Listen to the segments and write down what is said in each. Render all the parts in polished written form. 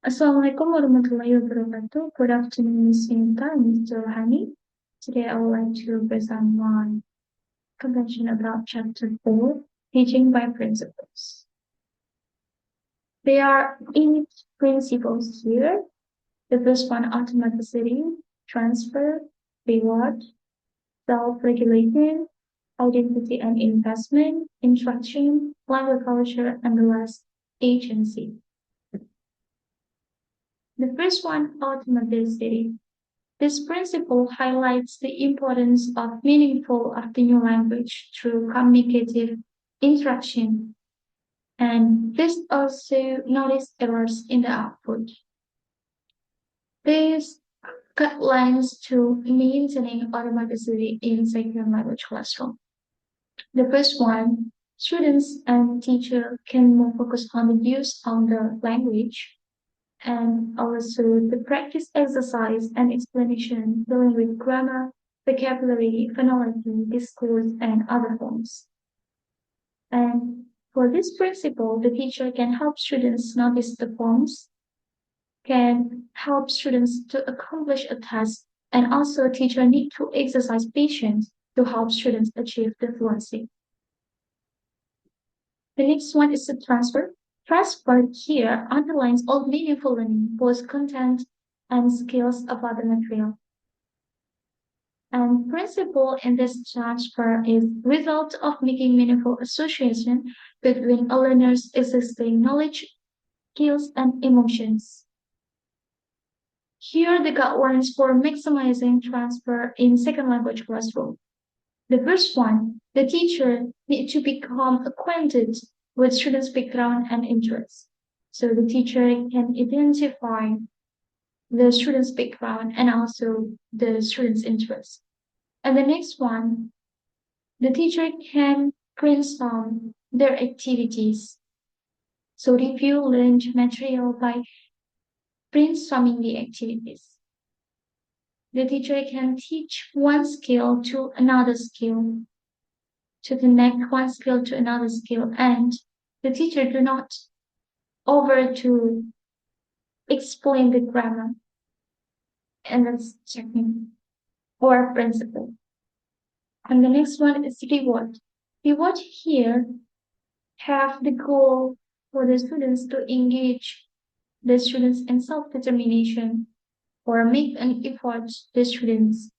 Assalamualaikum warahmatullahi wabarakatuh. Good afternoon, Ms. Vinita and Mr. Rohani. Today I would like to present my convention about Chapter 4, Teaching by Principles. There are 8 principles here. The first one, automaticity, transfer, reward, self-regulation, identity and investment, instruction, language culture, and the last, agency. The first one, automaticity. This principle highlights the importance of meaningful of the new language through communicative interaction, and this also notice errors in the output. This guidelines to maintaining automaticity in second language classroom. The first one, students and teacher can more focus on the use of the language and also the practice exercise and explanation dealing with grammar, vocabulary, phonology, discourse, and other forms. And for this principle, the teacher can help students notice the forms, can help students to accomplish a task, and also teacher need to exercise patience to help students achieve the fluency. The next one is the transfer. Transfer here underlines all meaningful learning, both content and skills about the material. And principle in this transfer is result of making meaningful association between a learner's existing knowledge, skills, and emotions. Here are the guidelines for maximizing transfer in second language classroom. The first one, the teacher needs to become acquainted with students' background and interests. So the teacher can identify the student's background and also the student's interests. And the next one, the teacher can brainstorm their activities. So review learned material by brainstorming the activities. The teacher can teach one skill to another skill, to connect one skill to another skill, and the teacher do not over to explain the grammar and that's technique or principle. And the next one is reward. Reward here have the goal for the students to engage the students in self-determination or make an effort the students.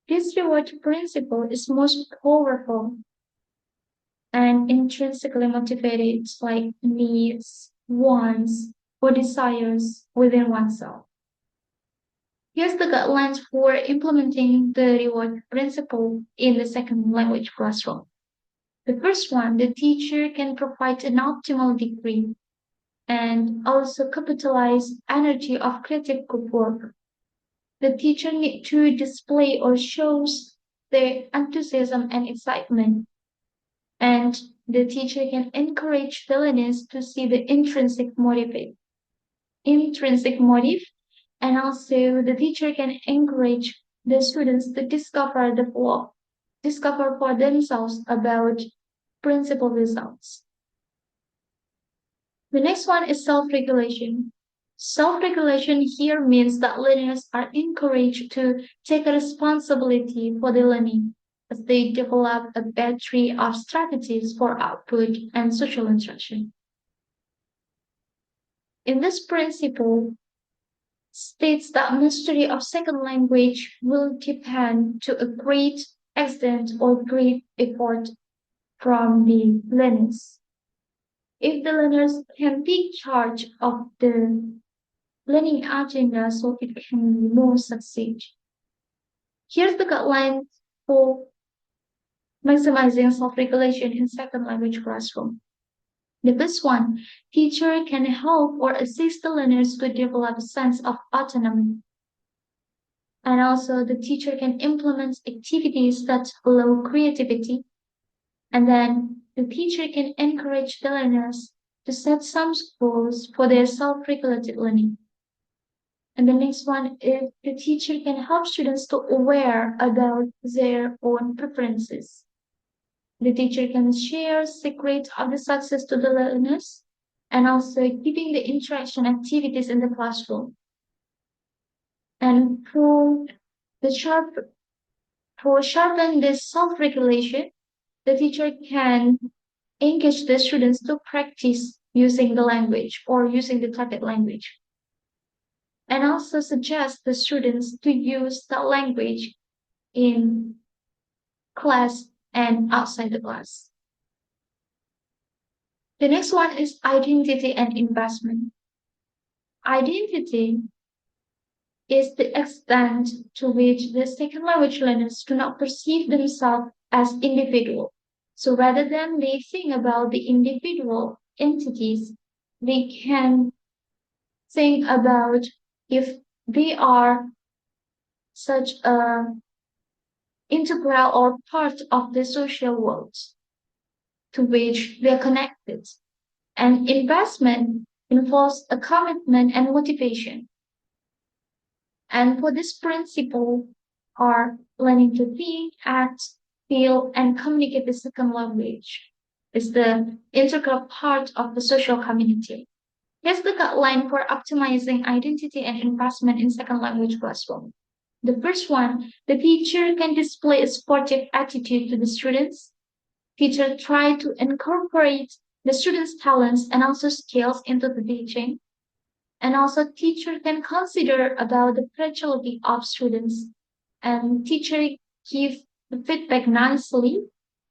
This reward principle is most powerful and intrinsically motivated like needs, wants, or desires within oneself. Here's the guidelines for implementing the reward principle in the second language classroom. The first one, the teacher can provide an optimal degree and also capitalize energy of creative group work. The teacher need to display or shows their enthusiasm and excitement. And the teacher can encourage the learners to see the intrinsic motive, and also the teacher can encourage the students to discover for themselves about principal results. The next one is self-regulation. Self-regulation here means that learners are encouraged to take responsibility for the learning as they develop a battery of strategies for output and social instruction. In this principle, states that mastery of second language will depend to a great extent or great effort from the learners. If the learners can take charge of the learning agenda so it can more succeed. Here's the guidelines for maximizing self-regulation in second language classroom. The first one, teacher can help or assist the learners to develop a sense of autonomy. And also the teacher can implement activities that allow creativity. And then the teacher can encourage the learners to set some goals for their self-regulated learning. And the next one is the teacher can help students to aware about their own preferences. The teacher can share secrets of the success to the learners, and also keeping the interaction activities in the classroom. And the sharp, for sharpen this self-regulation, the teacher can engage the students to practice using the language or using the target language, and also suggest the students to use the language in class and outside the class. The next one is identity and investment. Identity is the extent to which the second language learners do not perceive themselves as individual. So rather than they think about the individual entities, they can think about if they are such a integral or part of the social world to which they are connected. And investment involves a commitment and motivation. And for this principle are learning to think, act, feel, and communicate the second language is the integral part of the social community. Here's the guideline for optimizing identity and investment in second language classroom. The first one, the teacher can display a sportive attitude to the students. Teacher try to incorporate the students' talents and also skills into the teaching. And also teacher can consider about the fragility of students, and teacher give the feedback nicely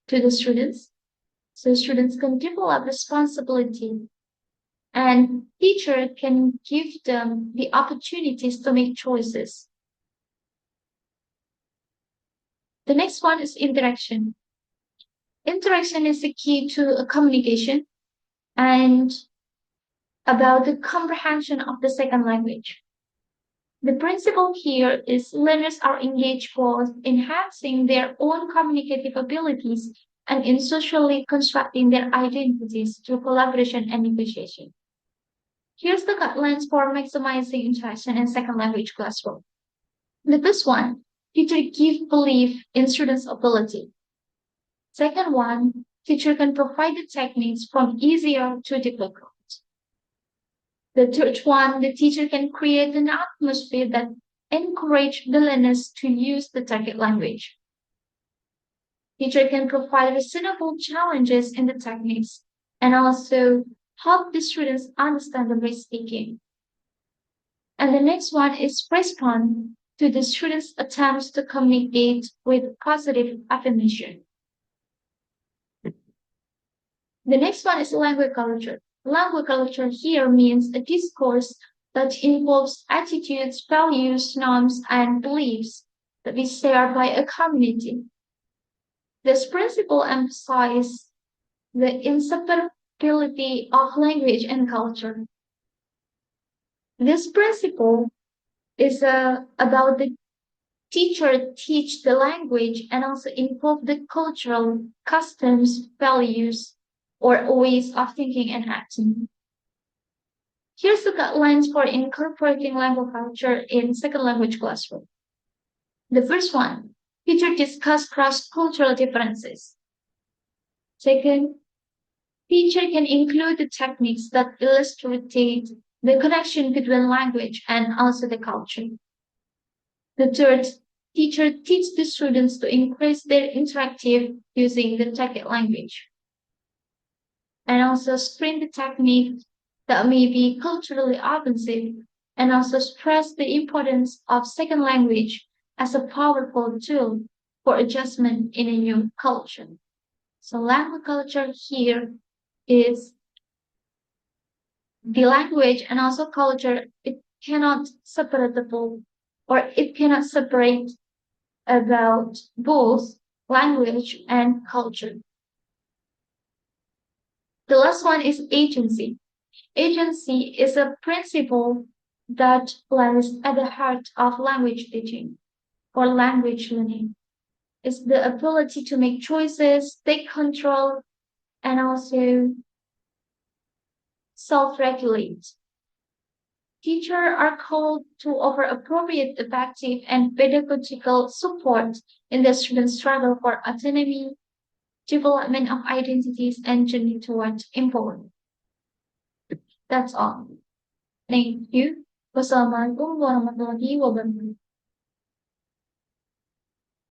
to the students so students can develop responsibility, and teacher can give them the opportunities to make choices. The next one is interaction. Interaction is the key to a communication and about the comprehension of the second language. The principle here is learners are engaged both in enhancing their own communicative abilities and in socially constructing their identities through collaboration and negotiation. Here's the guidelines for maximizing interaction in second language classroom. The first one, teacher give belief in students' ability. Second one, teacher can provide the techniques from easier to difficult. The third one, the teacher can create an atmosphere that encourage the learners to use the target language. Teacher can provide reasonable challenges in the techniques and also help the students understand the risk taking. And the next one is respond to the students' attempts to communicate with positive affirmation. The next one is language culture. Language culture here means a discourse that involves attitudes, values, norms, and beliefs that is shared by a community. This principle emphasizes the inseparability of language and culture. This principle is about the teacher teach the language and also involve the cultural customs, values, or ways of thinking and acting. Here's the guidelines for incorporating language culture in second language classroom. The first one, teacher discuss cross-cultural differences. Second, teacher can include the techniques that illustrate the connection between language and also the culture. The third, teacher teach the students to increase their interactive using the target language, and also screen the technique that may be culturally offensive, and also stress the importance of second language as a powerful tool for adjustment in a new culture. So language culture here is the language and also culture. It cannot separatable or it cannot separate about both language and culture. The last one is agency. Agency is a principle that lies at the heart of language teaching or language learning. It's the ability to make choices, take control, and also self-regulate. Teachers are called to offer appropriate, effective, and pedagogical support in the students' struggle for autonomy, development of identities, and journey towards empowerment. That's all. Thank you. Wassalamualaikum warahmatullahi wabarakatuh.